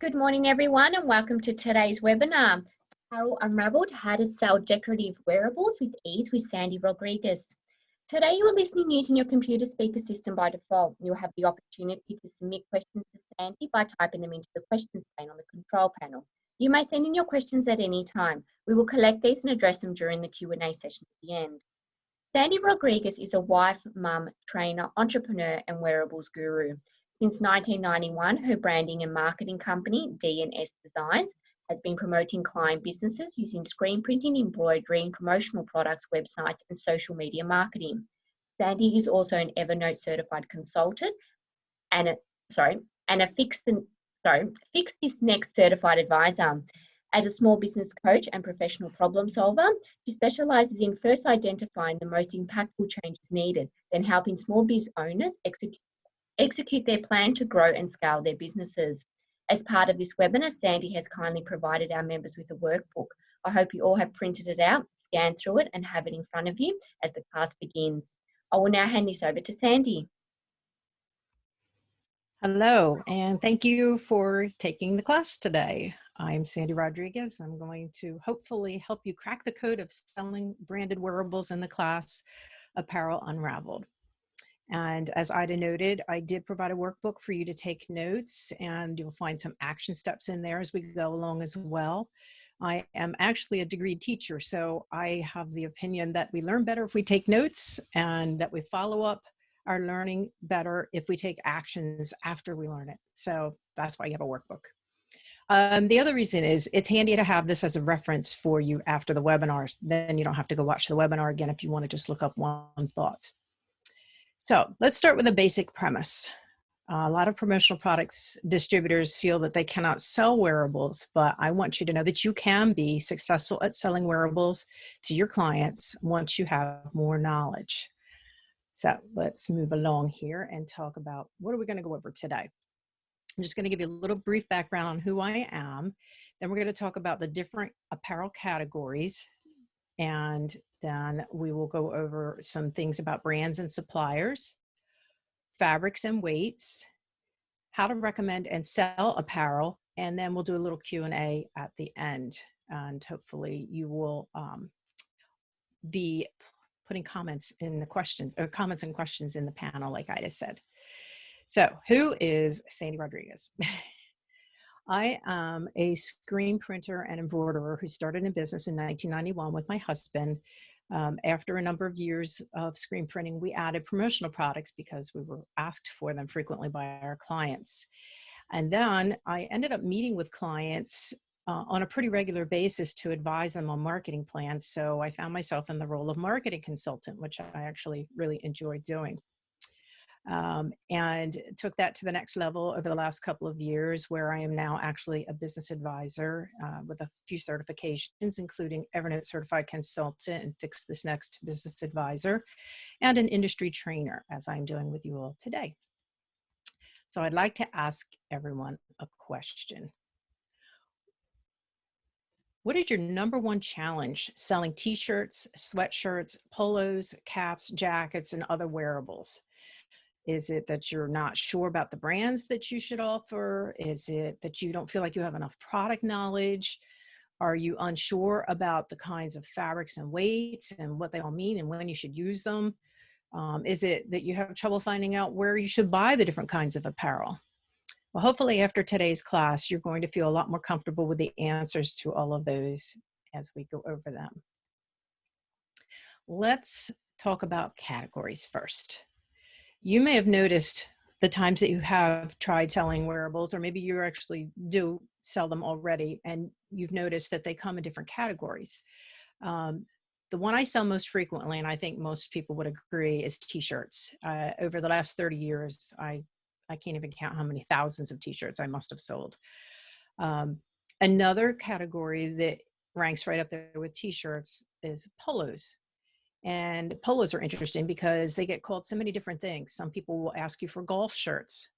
Good morning, everyone, and welcome to today's webinar, Apparel Unravelled, How to Sell Decorative Wearables with Ease with Sandee Rodriguez. Today, you are listening using your computer speaker system by default. You'll have the opportunity to submit questions to Sandee by typing them into the questions pane on the control panel. You may send in your questions at any time. We will collect these and address them during the Q&A session at the end. Sandee Rodriguez is a wife, mum, trainer, entrepreneur, and wearables guru. Since 1991, her branding and marketing company, D&S Designs, has been promoting client businesses using screen printing, embroidery, promotional products, websites, and social media marketing. Sandee is also an Evernote certified consultant and a Fix This Next certified advisor. As a small business coach and professional problem solver, she specialises in first identifying the most impactful changes needed, then helping small business owners execute their plan to grow and scale their businesses. As part of this webinar, Sandee has kindly provided our members with a workbook. I hope you all have printed it out, scanned through it, and have it in front of you as the class begins. I will now hand this over to Sandee. Hello, and thank you for taking the class today. I'm Sandee Rodriguez. I'm going to hopefully help you crack the code of selling branded wearables in the class, Apparel Unravelled. And as Ida noted, I did provide a workbook for you to take notes, and you'll find some action steps in there as we go along as well. I am actually a degreed teacher, so I have the opinion that we learn better if we take notes and that we follow up our learning better if we take actions after we learn it. So that's why you have a workbook. The other reason is it's handy to have this as a reference for you after the webinar. Then you don't have to go watch the webinar again if you want to just look up one thought. So let's start with a basic premise. A lot of promotional products distributors feel that they cannot sell wearables, but I want you to know that you can be successful at selling wearables to your clients once you have more knowledge. So let's move along here and talk about what are we going to go over today. I'm just going to give you a little brief background on who I am. Then we're going to talk about the different apparel categories. And then we will go over some things about brands and suppliers, fabrics and weights, how to recommend and sell apparel, and then we'll do a little Q&A at the end. And hopefully you will be putting comments in the questions or comments and questions in the panel, like Ida said. So who is Sandee Rodriguez? I am a screen printer and embroiderer who started in business in 1991 with my husband. After a number of years of screen printing, we added promotional products because we were asked for them frequently by our clients. And then I ended up meeting with clients on a pretty regular basis to advise them on marketing plans. So I found myself in the role of marketing consultant, which I actually really enjoyed doing. And took that to the next level over the last couple of years, where I am now actually a business advisor with a few certifications, including Evernote certified consultant and Fix This Next business advisor, and an industry trainer, as I'm doing with you all today. So I'd like to ask everyone a question. What is your number one challenge selling t-shirts, sweatshirts, polos, caps, jackets, and other wearables? Is it that you're not sure about the brands that you should offer? Is it that you don't feel like you have enough product knowledge? Are you unsure about the kinds of fabrics and weights and what they all mean and when you should use them? Is it that you have trouble finding out where you should buy the different kinds of apparel? Well, hopefully after today's class, you're going to feel a lot more comfortable with the answers to all of those as we go over them. Let's talk about categories first. You may have noticed the times that you have tried selling wearables, or maybe you actually do sell them already, and you've noticed that they come in different categories. The one I sell most frequently, and I think most people would agree, is t-shirts. Over the last 30 years, I can't even count how many thousands of t-shirts I must have sold. Another category that ranks right up there with t-shirts is polos. And polos are interesting because they get called so many different things. Some people will ask you for golf shirts,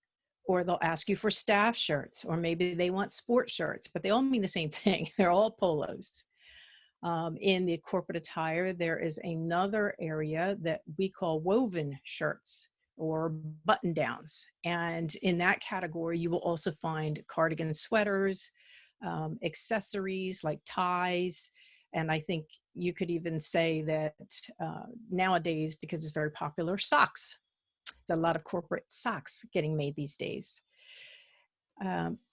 or they'll ask you for staff shirts, or maybe they want sports shirts, but they all mean the same thing. They're all polos. In the corporate attire, there is another area that we call woven shirts or button downs. And in that category, you will also find cardigan sweaters, accessories like ties. And I think you could even say that nowadays, because it's very popular, socks. There's a lot of corporate socks getting made these days.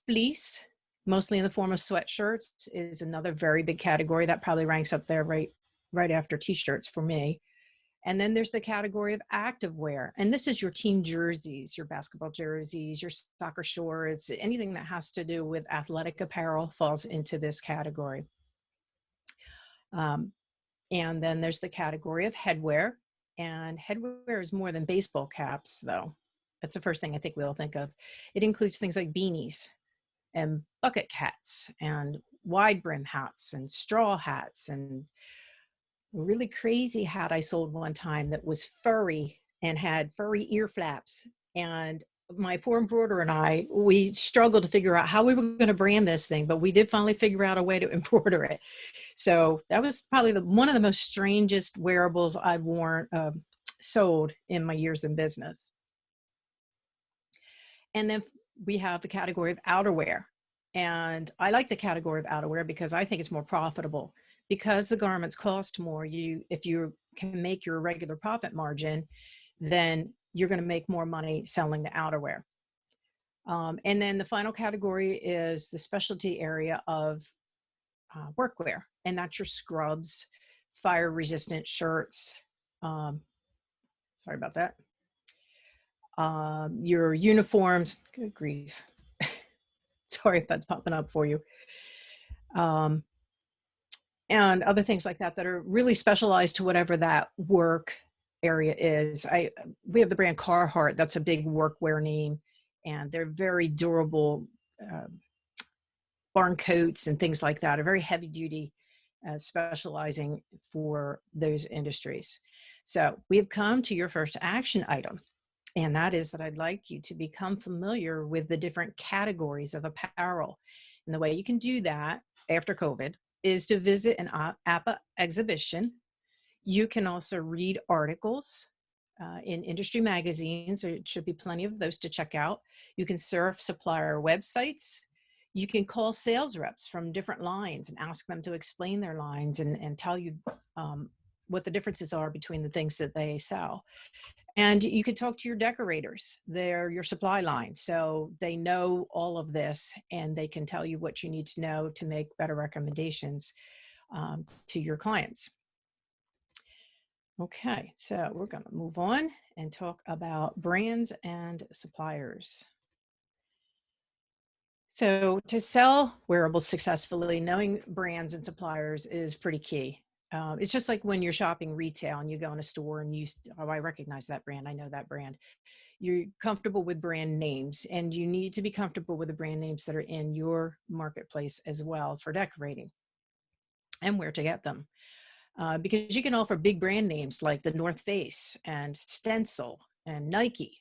Fleece, mostly in the form of sweatshirts, is another very big category that probably ranks up there right after t-shirts for me. And then there's the category of activewear. And this is your team jerseys, your basketball jerseys, your soccer shorts, anything that has to do with athletic apparel falls into this category. And then there's the category of headwear. And headwear is more than baseball caps, though. That's the first thing I think we all think of. It includes things like beanies and bucket hats and wide brim hats and straw hats and a really crazy hat I sold one time that was furry and had furry ear flaps. And my poor embroiderer and we struggled to figure out how we were going to brand this thing, but we did finally figure out a way to embroider it. So that was probably one of the most strangest wearables I've sold in my years in business. And then we have the category of outerwear. And I like the category of outerwear because I think it's more profitable. Because the garments cost more, if you can make your regular profit margin, then you're going to make more money selling the outerwear. And then the final category is the specialty area of workwear. And that's your scrubs, fire resistant shirts. Sorry about that. Your uniforms, good grief. Sorry if that's popping up for you. And other things like that are really specialized to whatever that work area is. We have the brand Carhartt. That's a big workwear name, and they're very durable barn coats and things like that, are very heavy duty, specializing for those industries. So we have come to your first action item, and that is that I'd like you to become familiar with the different categories of apparel. And the way you can do that after COVID is to visit an APPA exhibition. You can also read articles in industry magazines. There should be plenty of those to check out. You can surf supplier websites. You can call sales reps from different lines and ask them to explain their lines and tell you what the differences are between the things that they sell. And you could talk to your decorators. They're your supply line. So they know all of this and they can tell you what you need to know to make better recommendations to your clients. Okay, so we're going to move on and talk about brands and suppliers. So to sell wearables successfully, knowing brands and suppliers is pretty key. It's just like when you're shopping retail and you go in a store and I recognize that brand, I know that brand. You're comfortable with brand names, and you need to be comfortable with the brand names that are in your marketplace as well for decorating and where to get them. Because you can offer big brand names like the North Face and Stencil and Nike,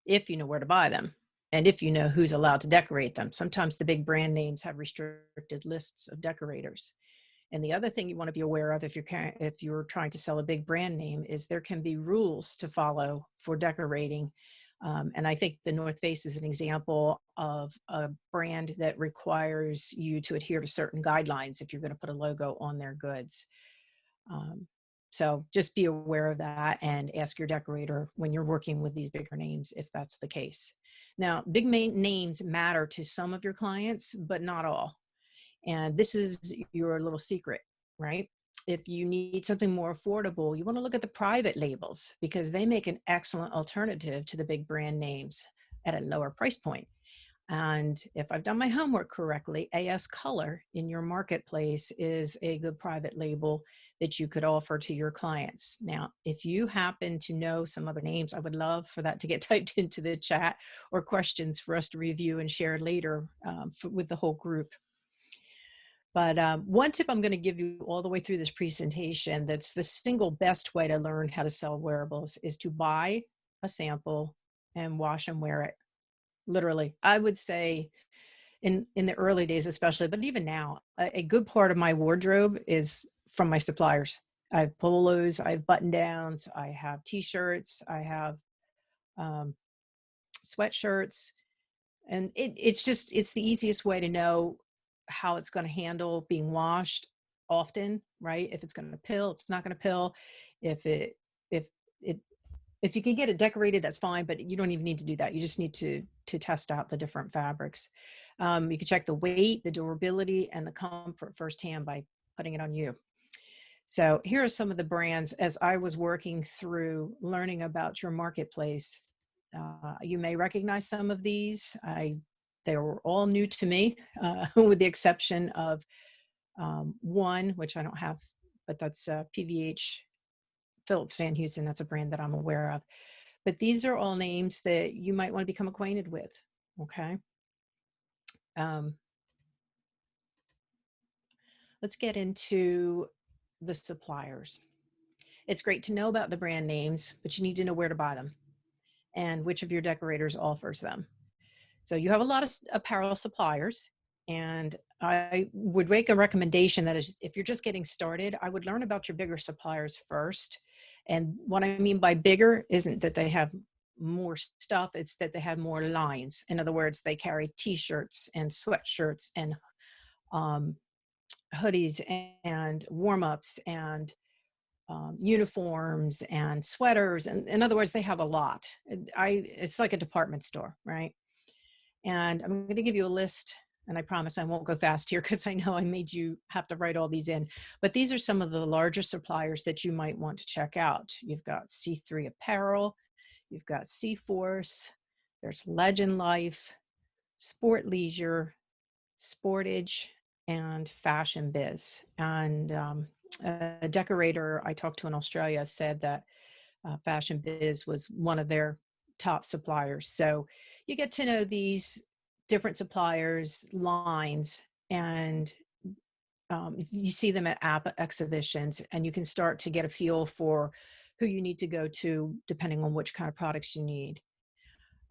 if you know where to buy them and if you know who's allowed to decorate them. Sometimes the big brand names have restricted lists of decorators. And the other thing you want to be aware of if you're trying to sell a big brand name is there can be rules to follow for decorating. And I think the North Face is an example of a brand that requires you to adhere to certain guidelines if you're going to put a logo on their goods. So just be aware of that and ask your decorator when you're working with these bigger names if that's the case. Now, big names matter to some of your clients, but not all. And this is your little secret, right? If you need something more affordable, you want to look at the private labels because they make an excellent alternative to the big brand names at a lower price point. And if I've done my homework correctly, AS Color in your marketplace is a good private label that you could offer to your clients. Now, if you happen to know some other names, I would love for that to get typed into the chat or questions for us to review and share later with the whole group. But one tip I'm going to give you all the way through this presentation that's the single best way to learn how to sell wearables is to buy a sample and wash and wear it. Literally, I would say in the early days especially, but even now, a good part of my wardrobe is from my suppliers. I have polos, I have button downs, I have t-shirts, I have um, sweatshirts. And it's the easiest way to know how it's going to handle being washed often, right? If it's going to pill, it's not going to pill. If it, if it, if you can get it decorated, that's fine, but you don't even need to do that. You just need to test out the different fabrics. You can check the weight, the durability, and the comfort firsthand by putting it on you. So here are some of the brands as I was working through learning about your marketplace. You may recognize some of these. They were all new to me, with the exception of one, which I don't have, but that's PVH Phillips Van Heusen. That's a brand that I'm aware of. But these are all names that you might want to become acquainted with. Okay. Let's get into the suppliers. It's great to know about the brand names, but you need to know where to buy them and which of your decorators offers them. So you have a lot of apparel suppliers, and I would make a recommendation that is, if you're just getting started, I would learn about your bigger suppliers first. And what I mean by bigger isn't that they have more stuff, it's that they have more lines. In other words, they carry t-shirts and sweatshirts and hoodies and warm-ups and uniforms and sweaters. And in other words, they have a lot. It's like a department store, right? And I'm going to give you a list, and I promise I won't go fast here because I know I made you have to write all these in. But these are some of the larger suppliers that you might want to check out. You've got C3 Apparel, you've got C-Force, there's Legend Life, Sport Leisure, Sportage, and Fashion Biz. And a decorator I talked to in Australia said that Fashion Biz was one of their top suppliers. So you get to know these different suppliers' lines, and you see them at APPA exhibitions, and you can start to get a feel for who you need to go to depending on which kind of products you need.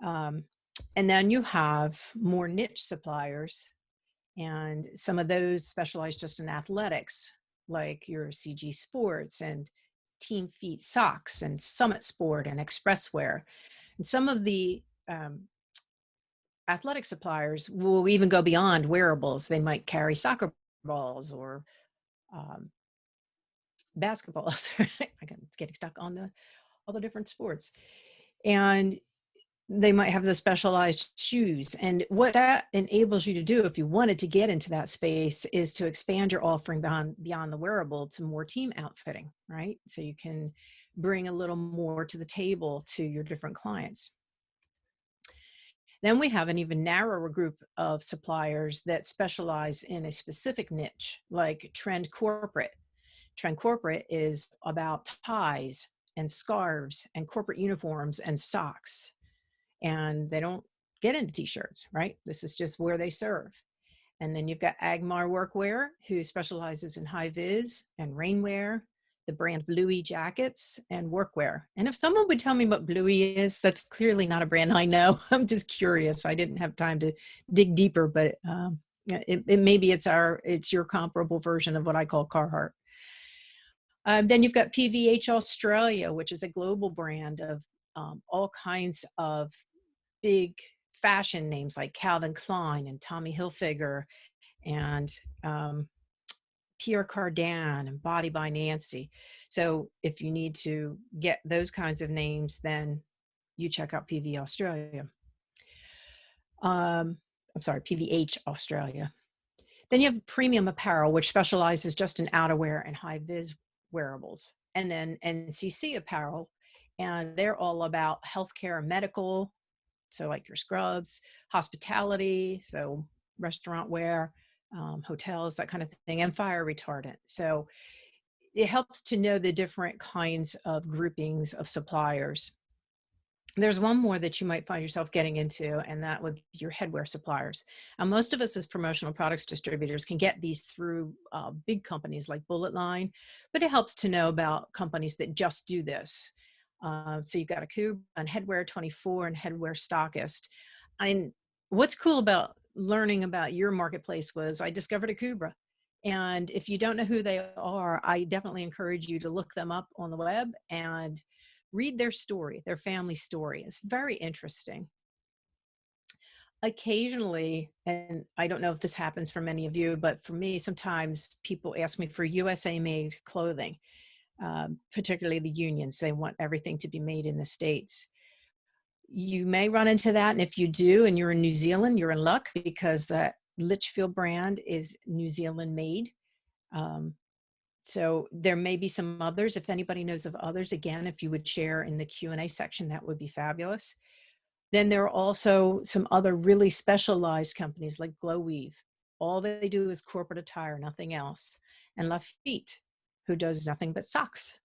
And then you have more niche suppliers, and some of those specialize just in athletics, like your CG Sports and Team Feet Socks and Summit Sport and Expresswear. And some of the athletic suppliers will even go beyond wearables. They might carry soccer balls or basketballs. It's getting stuck on all the different sports. And they might have the specialized shoes. And what that enables you to do, if you wanted to get into that space, is to expand your offering beyond the wearable to more team outfitting, right? So you can bring a little more to the table to your different clients. Then we have an even narrower group of suppliers that specialize in a specific niche, like Trend Corporate. Trend Corporate is about ties and scarves and corporate uniforms and socks. And they don't get into t-shirts, right? This is just where they serve. And then you've got Agmar Workwear, who specializes in high vis and rainwear, the brand Bluey jackets and workwear. And if someone would tell me what Bluey is, that's clearly not a brand I know. I'm just curious. I didn't have time to dig deeper, but maybe it's your comparable version of what I call Carhartt. Then you've got PVH Australia, which is a global brand of all kinds of big fashion names like Calvin Klein and Tommy Hilfiger and Pierre Cardin and Body by Nancy. So if you need to get those kinds of names, then you check out PVH Australia. Then you have Premium Apparel, which specializes just in outerwear and high vis wearables. And then NCC Apparel, and they're all about healthcare and medical. So like your scrubs, hospitality, so restaurant wear, hotels, that kind of thing, and fire retardant. So it helps to know the different kinds of groupings of suppliers. There's one more that you might find yourself getting into, and that would be your headwear suppliers. Now, most of us as promotional products distributors can get these through big companies like Bullet Line, but it helps to know about companies that just do this. So you've got a Kubra and Headwear 24 and Headwear Stockist. And what's cool about learning about your marketplace was I discovered a Kubra. And if you don't know who they are, I definitely encourage you to look them up on the web and read their story, their family story. It's very interesting. Occasionally, and I don't know if this happens for many of you, but for me, sometimes people ask me for USA made clothing, particularly the unions. They want everything to be made in the States. You may run into that, and if you do, and you're in New Zealand, you're in luck, because that Litchfield brand is New Zealand made. So there may be some others. If anybody knows of others, again, if you would share in the Q&A section, that would be fabulous. Then there are also some other really specialized companies like Glow Weave. All they do is corporate attire, nothing else. And Lafitte, who does nothing but socks.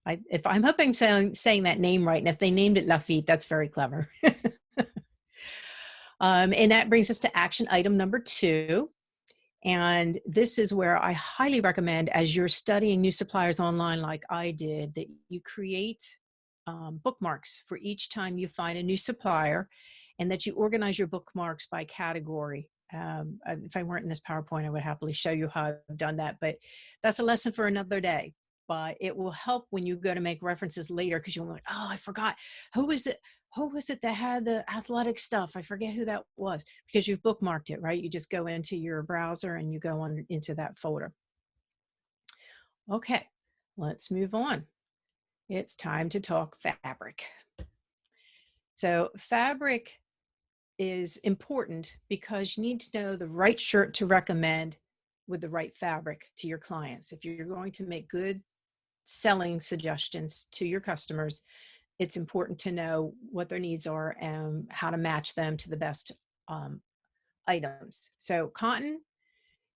If I'm hoping saying that name right, and if they named it Lafitte, that's very clever. And that brings us to action item number 2. And this is where I highly recommend, as you're studying new suppliers online like I did, that you create bookmarks for each time you find a new supplier, and that you organize your bookmarks by category. If I weren't in this PowerPoint, I would happily show you how I've done that, but that's a lesson for another day. But it will help when you go to make references later, because you'll be like, oh, I forgot. Who was it that had the athletic stuff? I forget who that was, because you've bookmarked it, right? You just go into your browser and you go on into that folder. Okay, let's move on. It's time to talk fabric. So fabric is important because you need to know the right shirt to recommend with the right fabric to your clients. If you're going to make good selling suggestions to your customers, it's important to know what their needs are and how to match them to the best items. So cotton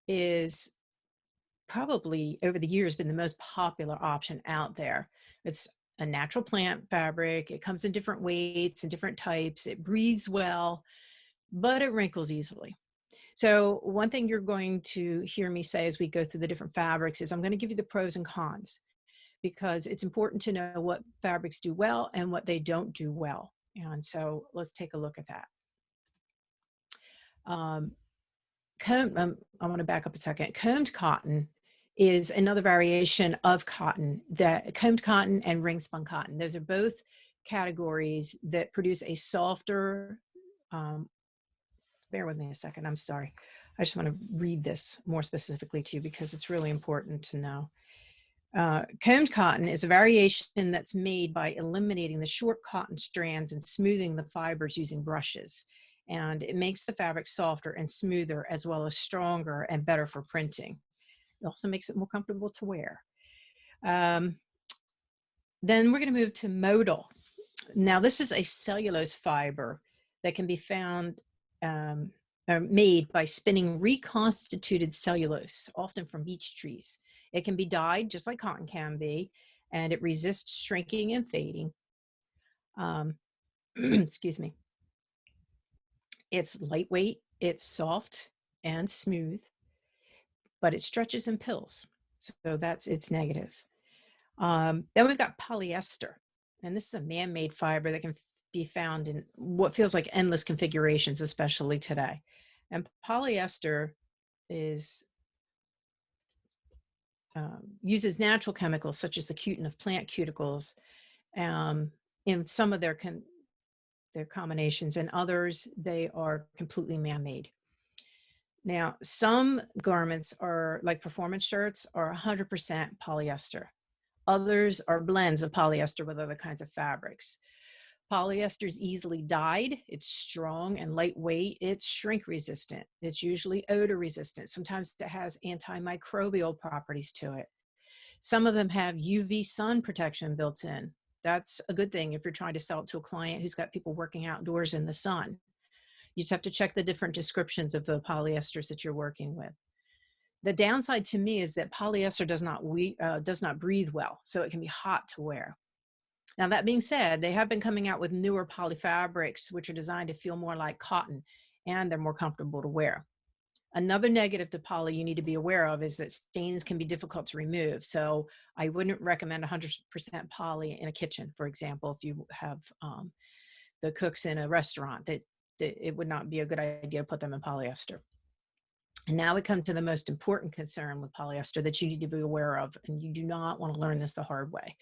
is probably over the years been the most popular option out there. It's a natural plant fabric. It comes in different weights and different types. It breathes well, but it wrinkles easily. So one thing you're going to hear me say as we go through the different fabrics is I'm going to give you the pros and cons, because it's important to know what fabrics do well and what they don't do well. And so let's take a look at that. I want to back up a second. Combed cotton is another variation of cotton, that combed cotton and ring spun cotton. Those are both categories that produce a softer, bear with me a second, I'm sorry. I just want to read this more specifically to you because it's really important to know. Combed cotton is a variation that's made by eliminating the short cotton strands and smoothing the fibers using brushes. And it makes the fabric softer and smoother, as well as stronger and better for printing. It also makes it more comfortable to wear. Then we're going to move to modal. Now, this is a cellulose fiber that can be found made by spinning reconstituted cellulose, often from beech trees. It can be dyed just like cotton can be, and it resists shrinking and fading. Excuse me. It's lightweight, it's soft and smooth, but it stretches and pills. So that's its negative. Then we've got polyester, and this is a man-made fiber that can be found in what feels like endless configurations, especially today. And polyester is uses natural chemicals such as the cutin of plant cuticles in some of their combinations, and others they are completely man-made. Now, some garments are like performance shirts are 100% polyester. Others are blends of polyester with other kinds of fabrics. Polyester is easily dyed. It's strong and lightweight. It's shrink resistant. It's usually odor resistant. Sometimes it has antimicrobial properties to it. Some of them have UV sun protection built in. That's a good thing if you're trying to sell it to a client who's got people working outdoors in the sun. You just have to check the different descriptions of the polyesters that you're working with. The downside to me is that polyester does not breathe well, so it can be hot to wear. Now, that being said, they have been coming out with newer polyfabrics, which are designed to feel more like cotton, and they're more comfortable to wear. Another negative to poly you need to be aware of is that stains can be difficult to remove. So I wouldn't recommend 100% poly in a kitchen, for example, if you have the cooks in a restaurant, that it would not be a good idea to put them in polyester. And now we come to the most important concern with polyester that you need to be aware of, and you do not want to learn this the hard way.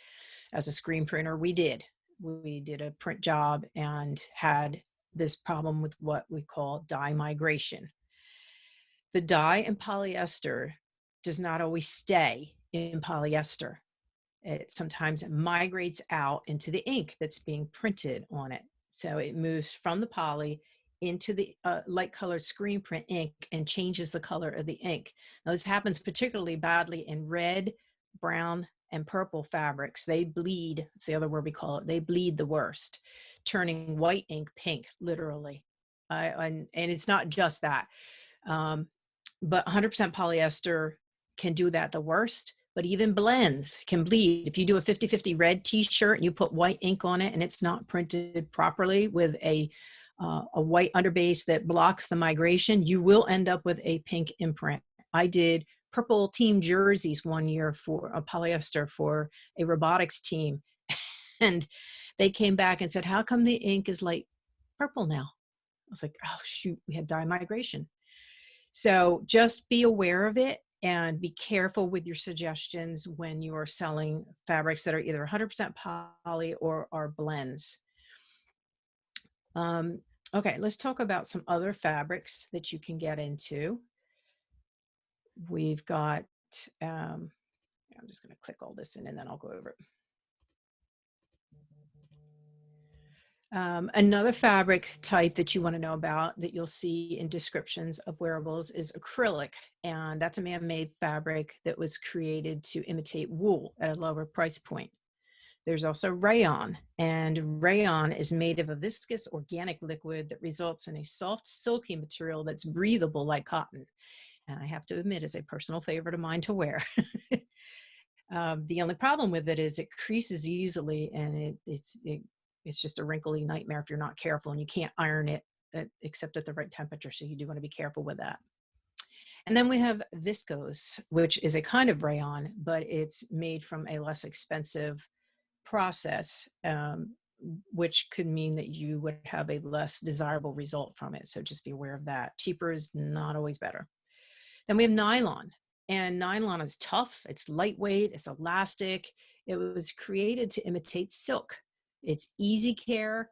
as a screen printer. We did a print job and had this problem with what we call dye migration. The dye in polyester does not always stay in polyester. It sometimes migrates out into the ink that's being printed on it. So it moves from the poly into the light colored screen print ink and changes the color of the ink. Now this happens particularly badly in red, brown, and purple fabrics. They bleed, it's the other word we call it, they bleed the worst, turning white ink pink, literally. And it's not just that. But 100% polyester can do that the worst, but even blends can bleed. If you do a 50-50 red t-shirt and you put white ink on it and it's not printed properly with a white underbase that blocks the migration, you will end up with a pink imprint. I did purple team jerseys one year for a polyester for a robotics team. And they came back and said, how come the ink is light purple now? I was like, oh shoot, we had dye migration. So just be aware of it and be careful with your suggestions when you are selling fabrics that are either 100% poly or are blends. Okay, let's talk about some other fabrics that you can get into. We've got, I'm just going to click all this in and then I'll go over it. Another fabric type that you want to know about that you'll see in descriptions of wearables is acrylic, and that's a man-made fabric that was created to imitate wool at a lower price point. There's also rayon, and rayon is made of a viscous organic liquid that results in a soft, silky material that's breathable like cotton. And I have to admit, is a personal favorite of mine to wear. The only problem with it is it creases easily, and it's just a wrinkly nightmare if you're not careful, and you can't iron it except at the right temperature. So you do want to be careful with that. And then we have viscose, which is a kind of rayon, but it's made from a less expensive process, which could mean that you would have a less desirable result from it. So just be aware of that. Cheaper is not always better. Then we have nylon, and nylon is tough. It's lightweight. It's elastic. It was created to imitate silk. It's easy care.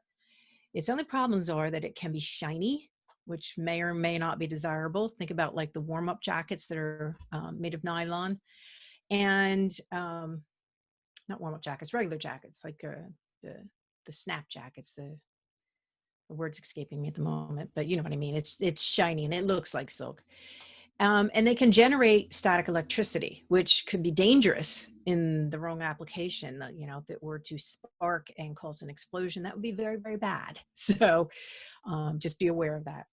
Its only problems are that it can be shiny, which may or may not be desirable. Think about like the warm-up jackets that are made of nylon, and not warm-up jackets, regular jackets, like the snap jackets. The word's escaping me at the moment, but you know what I mean. It's shiny and it looks like silk. And they can generate static electricity, which could be dangerous in the wrong application. You know, if it were to spark and cause an explosion, that would be very, very bad. So just be aware of that.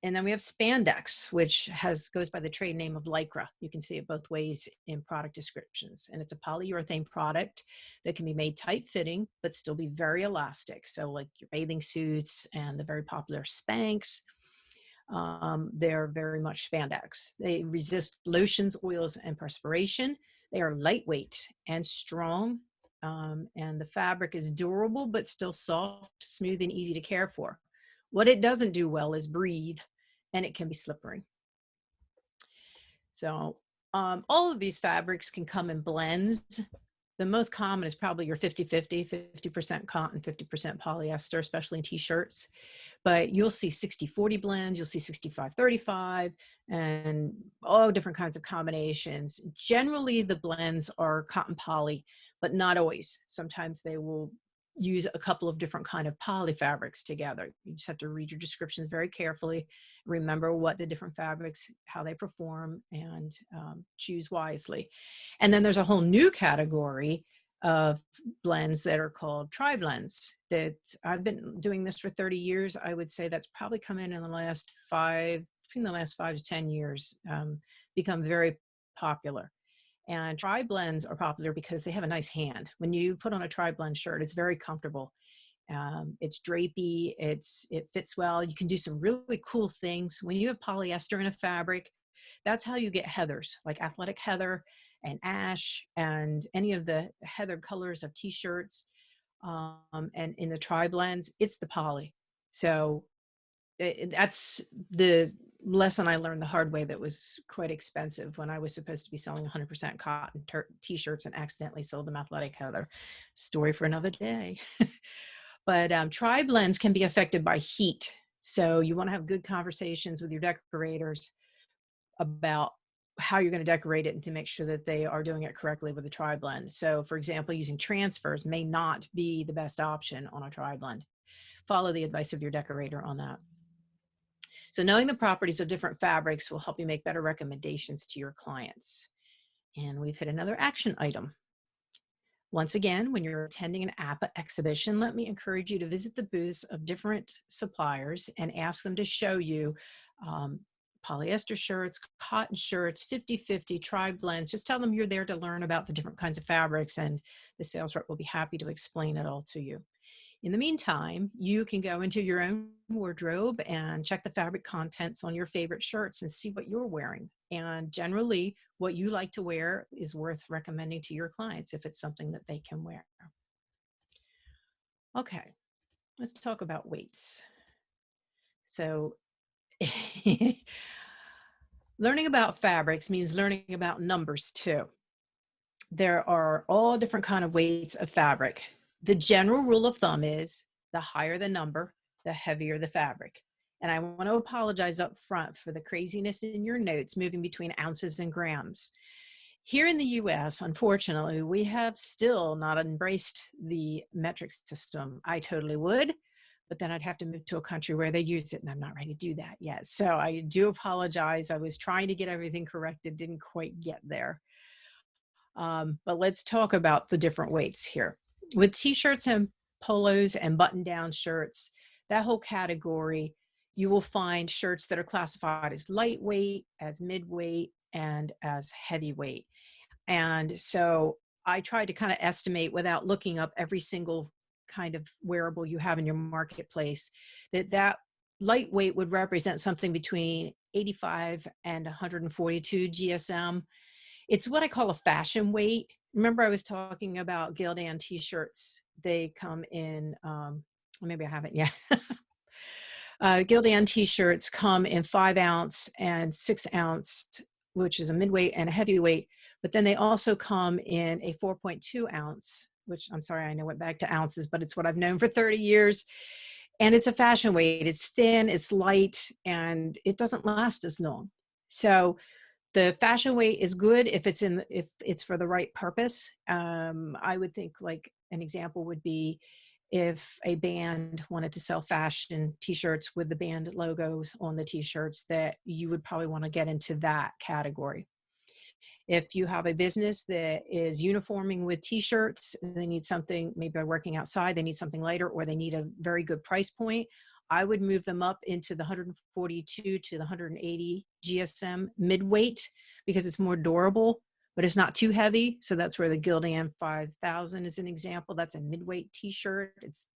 And then we have spandex, which goes by the trade name of Lycra. You can see it both ways in product descriptions. And it's a polyurethane product that can be made tight fitting, but still be very elastic. So like your bathing suits and the very popular Spanx, they're very much spandex. They resist lotions, oils, and perspiration. They are lightweight and strong. And the fabric is durable, but still soft, smooth, and easy to care for. What it doesn't do well is breathe, and it can be slippery. So all of these fabrics can come in blends. The most common is probably your 50-50, 50% cotton, 50% polyester, especially in t-shirts. But you'll see 60-40 blends, you'll see 65-35, and all different kinds of combinations. Generally, the blends are cotton poly, but not always. Sometimes they will use a couple of different kind of poly fabrics together. You just have to read your descriptions very carefully, remember what the different fabrics, how they perform, and choose wisely. And then there's a whole new category of blends that are called tri-blends. That I've been doing this for 30 years. I would say that's probably come in the last between the last 5 to 10 years, become very popular. And tri-blends are popular because they have a nice hand. When you put on a tri-blend shirt, it's very comfortable. It's drapey, it fits well. You can do some really cool things. When you have polyester in a fabric, that's how you get heathers, like athletic heather and ash and any of the heather colors of t-shirts. And in the tri-blends, it's the poly. So that's the lesson I learned the hard way that was quite expensive when I was supposed to be selling 100% cotton t-shirts and accidentally sold them athletic leather. Story for another day. But tri-blends can be affected by heat. So you want to have good conversations with your decorators about how you're going to decorate it and to make sure that they are doing it correctly with a tri-blend. So for example, using transfers may not be the best option on a tri-blend. Follow the advice of your decorator on that. So knowing the properties of different fabrics will help you make better recommendations to your clients. And we've hit another action item. Once again, when you're attending an APPA exhibition, let me encourage you to visit the booths of different suppliers and ask them to show you polyester shirts, cotton shirts, 50-50, tri-blends. Just tell them you're there to learn about the different kinds of fabrics, and the sales rep will be happy to explain it all to you. In the meantime, you can go into your own wardrobe and check the fabric contents on your favorite shirts and see what you're wearing. And generally, what you like to wear is worth recommending to your clients if it's something that they can wear. Okay, let's talk about weights. So learning about fabrics means learning about numbers too. There are all different kinds of weights of fabric. The general rule of thumb is the higher the number, the heavier the fabric. And I want to apologize up front for the craziness in your notes moving between ounces and grams. Here in the US, unfortunately, we have still not embraced the metric system. I totally would, but then I'd have to move to a country where they use it, and I'm not ready to do that yet. So I do apologize. I was trying to get everything corrected, didn't quite get there. But let's talk about the different weights here. With t-shirts and polos and button-down shirts, that whole category, you will find shirts that are classified as lightweight, as midweight, and as heavyweight. And so I tried to kind of estimate without looking up every single kind of wearable you have in your marketplace, that lightweight would represent something between 85 and 142 GSM. It's what I call a fashion weight. Remember I was talking about Gildan t-shirts. They come in, maybe I haven't yet. Gildan t-shirts come in 5 ounce and 6 ounce, which is a midweight and a heavyweight. But then they also come in a 4.2 ounce, which I'm sorry, I know went back to ounces, but it's what I've known for 30 years. And it's a fashion weight. It's thin, it's light, and it doesn't last as long. So the fashion weight is good if it's for the right purpose. I would think like an example would be if a band wanted to sell fashion t-shirts with the band logos on the t-shirts, that you would probably want to get into that category. If you have a business that is uniforming with t-shirts, they need something, maybe they're working outside, they need something lighter, or they need a very good price point, I would move them up into the 142 to the 180 GSM midweight because it's more durable, but it's not too heavy. So that's where the Gildan 5000 is an example. That's a midweight t-shirt. It's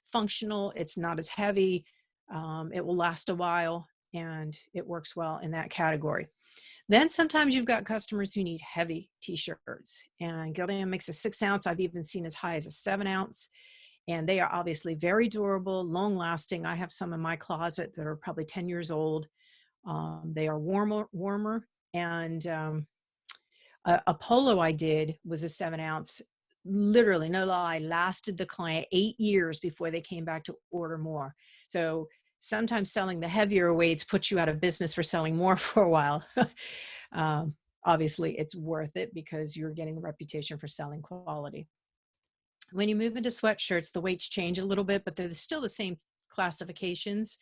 functional. It's not as heavy. It will last a while, and it works well in that category. Then sometimes you've got customers who need heavy t-shirts, and Gildan makes a 6 ounce. I've even seen as high as a 7 ounce. And they are obviously very durable, long lasting. I have some in my closet that are probably 10 years old. They are warmer. And a polo I did was a 7 ounce, literally, no lie, lasted the client 8 years before they came back to order more. So sometimes selling the heavier weights puts you out of business for selling more for a while. Obviously, it's worth it because you're getting the reputation for selling quality. When you move into sweatshirts, the weights change a little bit, but they're still the same classifications.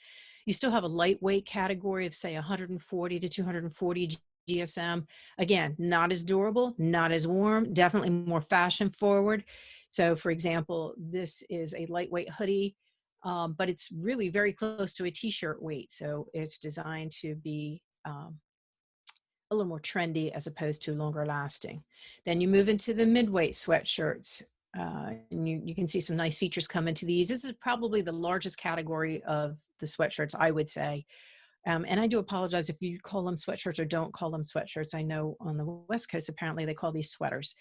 You still have a lightweight category of, say, 140 to 240 GSM. Again, not as durable, not as warm, definitely more fashion forward. So, for example, this is a lightweight hoodie, but it's really very close to a t-shirt weight. So it's designed to be a little more trendy as opposed to longer lasting. Then you move into the midweight sweatshirts. And you can see some nice features come into these. This is probably the largest category of the sweatshirts, I would say. And I do apologize if you call them sweatshirts or don't call them sweatshirts. I know on the West Coast, apparently they call these sweaters.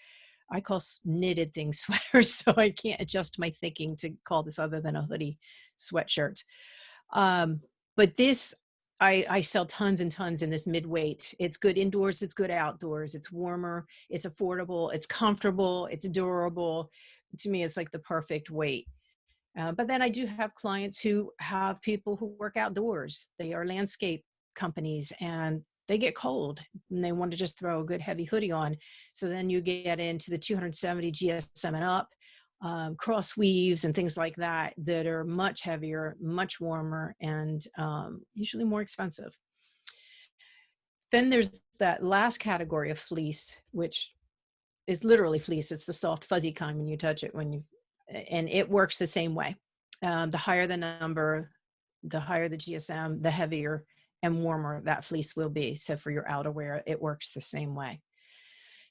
I call knitted things sweaters, so I can't adjust my thinking to call this other than a hoodie sweatshirt. But this, I sell tons and tons in this mid-weight. It's good indoors, it's good outdoors, it's warmer, it's affordable, it's comfortable, it's durable. To me, it's like the perfect weight. But then I do have clients who have people who work outdoors. They are landscape companies and they get cold and they want to just throw a good heavy hoodie on. So then you get into the 270 GSM and up, cross weaves and things like that that are much heavier, much warmer, and usually more expensive. Then there's that last category of fleece, which is literally fleece. It's the soft, fuzzy kind when you touch it, and it works the same way. The higher the number, the higher the GSM, the heavier and warmer that fleece will be. So for your outerwear, it works the same way.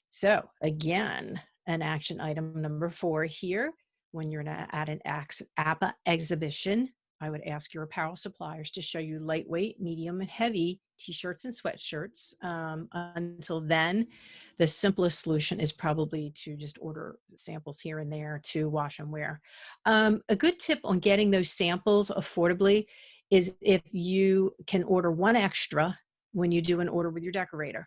So again, an action item number 4 here, when you're at an APPA exhibition, I would ask your apparel suppliers to show you lightweight, medium, and heavy t-shirts and sweatshirts. Until then, the simplest solution is probably to just order samples here and there to wash and wear. A good tip on getting those samples affordably is if you can order one extra when you do an order with your decorator.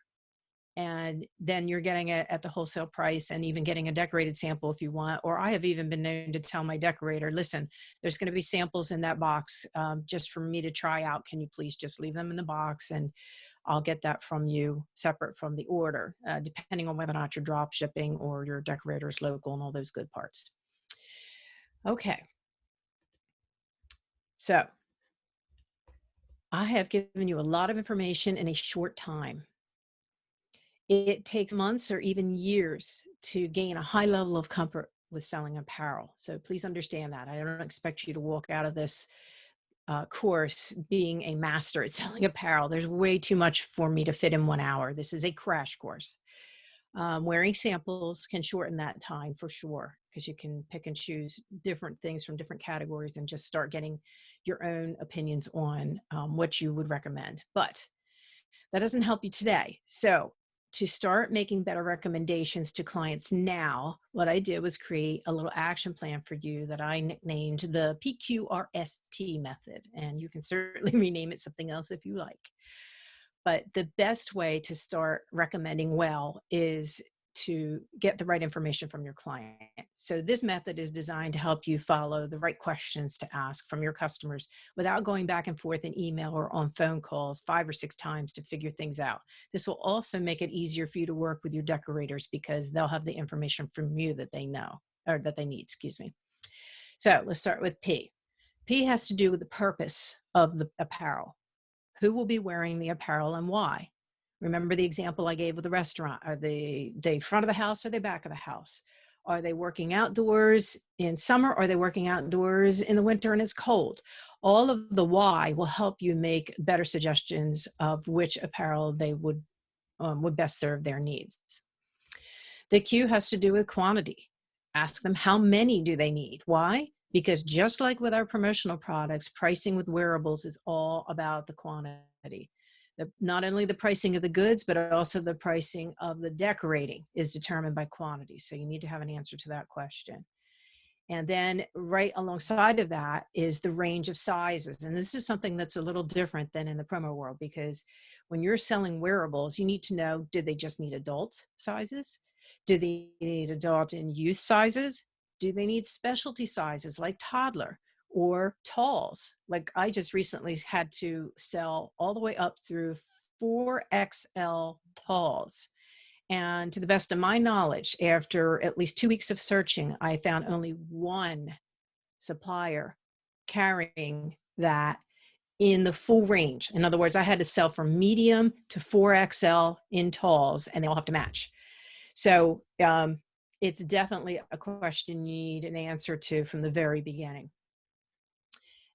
And then you're getting it at the wholesale price and even getting a decorated sample if you want. Or I have even been known to tell my decorator, listen, there's going to be samples in that box just for me to try out. Can you please just leave them in the box and I'll get that from you separate from the order, depending on whether or not you're drop shipping or your decorator is local and all those good parts. Okay. So I have given you a lot of information in a short time. It takes months or even years to gain a high level of comfort with selling apparel. So please understand that. I don't expect you to walk out of this course being a master at selling apparel. There's way too much for me to fit in 1 hour. This is a crash course. Wearing samples can shorten that time for sure, because you can pick and choose different things from different categories and just start getting your own opinions on what you would recommend. But that doesn't help you today. So to start making better recommendations to clients now, what I did was create a little action plan for you that I nicknamed the PQRST method. And you can certainly rename it something else if you like. But the best way to start recommending well is to get the right information from your client. So this method is designed to help you follow the right questions to ask from your customers without going back and forth in email or on phone calls 5 or 6 times to figure things out. This will also make it easier for you to work with your decorators because they'll have the information from you that they know, or that they need, excuse me. So let's start with P. P has to do with the purpose of the apparel. Who will be wearing the apparel and why? Remember the example I gave with the restaurant. Are they front of the house or the back of the house? Are they working outdoors in summer? Or are they working outdoors in the winter and it's cold? All of the why will help you make better suggestions of which apparel they would best serve their needs. The Q has to do with quantity. Ask them how many do they need? Why? Because just like with our promotional products, pricing with wearables is all about the quantity. Not only the pricing of the goods, but also the pricing of the decorating is determined by quantity. So you need to have an answer to that question. And then right alongside of that is the range of sizes. And this is something that's a little different than in the promo world, because when you're selling wearables, you need to know, do they just need adult sizes? Do they need adult and youth sizes? Do they need specialty sizes like toddler or talls? Like I just recently had to sell all the way up through 4XL talls. And to the best of my knowledge, after at least 2 weeks of searching, I found only one supplier carrying that in the full range. In other words, I had to sell from medium to 4XL in talls, and they all have to match. So it's definitely a question you need an answer to from the very beginning.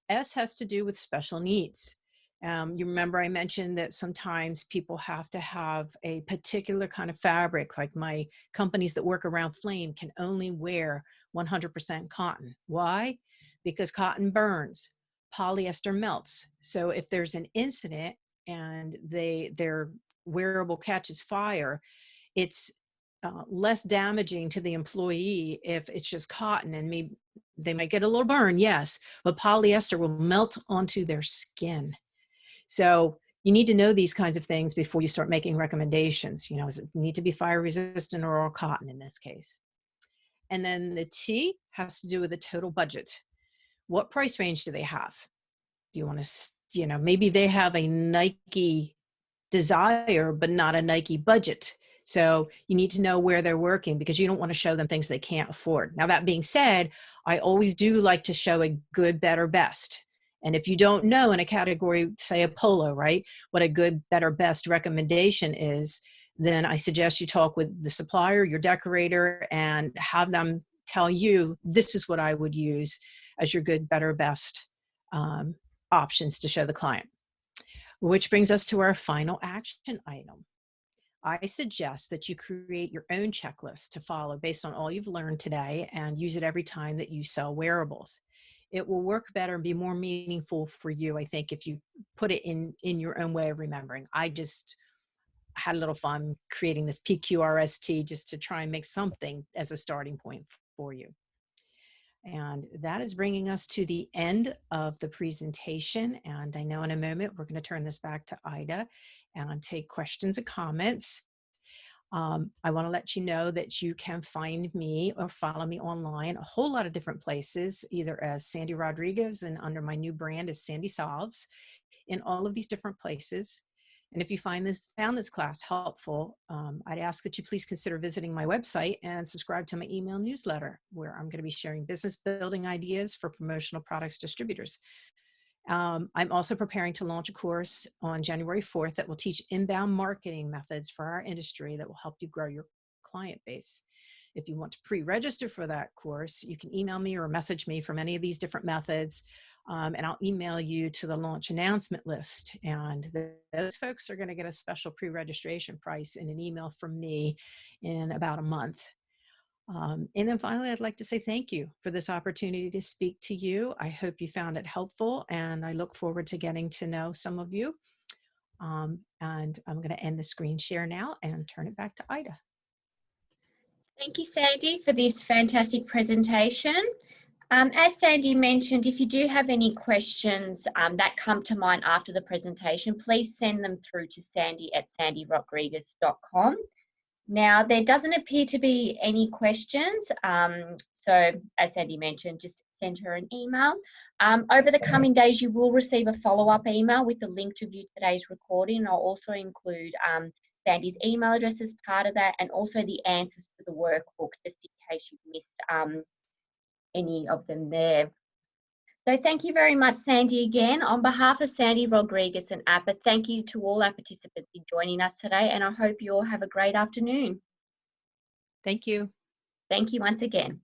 S has to do with special needs. You remember I mentioned that sometimes people have to have a particular kind of fabric, like my companies that work around flame can only wear 100% cotton. Why? Because cotton burns, polyester melts. So if there's an incident and their wearable catches fire, it's less damaging to the employee if it's just cotton, and maybe they might get a little burn, yes, but polyester will melt onto their skin. So you need to know these kinds of things before you start making recommendations. You know, does it need to be fire resistant or all cotton in this case? And then the T has to do with the total budget. What price range do they have? Do you want to, you know, maybe they have a Nike desire, but not a Nike budget. So you need to know where they're working because you don't want to show them things they can't afford. Now, that being said, I always do like to show a good, better, best. And if you don't know in a category, say a polo, right, what a good, better, best recommendation is, then I suggest you talk with the supplier, your decorator, and have them tell you, this is what I would use as your good, better, best options to show the client. Which brings us to our final action item. I suggest that you create your own checklist to follow based on all you've learned today and use it every time that you sell wearables. It will work better and be more meaningful for you, I think, if you put it in your own way of remembering. I just had a little fun creating this PQRST just to try and make something as a starting point for you. And that is bringing us to the end of the presentation. And I know in a moment, we're going to turn this back to Ida and take questions and comments. I want to let you know that you can find me or follow me online a whole lot of different places, either as Sandee Rodriguez and under my new brand as Sandee Solves, in all of these different places. And if you found this class helpful, I'd ask that you please consider visiting my website and subscribe to my email newsletter, where I'm going to be sharing business building ideas for promotional products distributors. I'm also preparing to launch a course on January 4th that will teach inbound marketing methods for our industry that will help you grow your client base. If you want to pre-register for that course, you can email me or message me from any of these different methods. And I'll email you to the launch announcement list. And those folks are going to get a special pre-registration price in an email from me in about a month. And then finally, I'd like to say thank you for this opportunity to speak to you. I hope you found it helpful, and I look forward to getting to know some of you. And I'm going to end the screen share now and turn it back to Ida. Thank you, Sandee, for this fantastic presentation. As Sandee mentioned, if you do have any questions that come to mind after the presentation, please send them through to sandy@sandeerodriguez.com. Now, there doesn't appear to be any questions, so as Sandee mentioned, just send her an email. Over the coming days, you will receive a follow-up email with the link to view today's recording. I'll also include Sandee's email address as part of that, and also the answers to the workbook, just in case you've missed any of them there. So thank you very much, Sandee, again. On behalf of Sandee Rodriguez and APPA, thank you to all our participants in joining us today, and I hope you all have a great afternoon. Thank you. Thank you once again.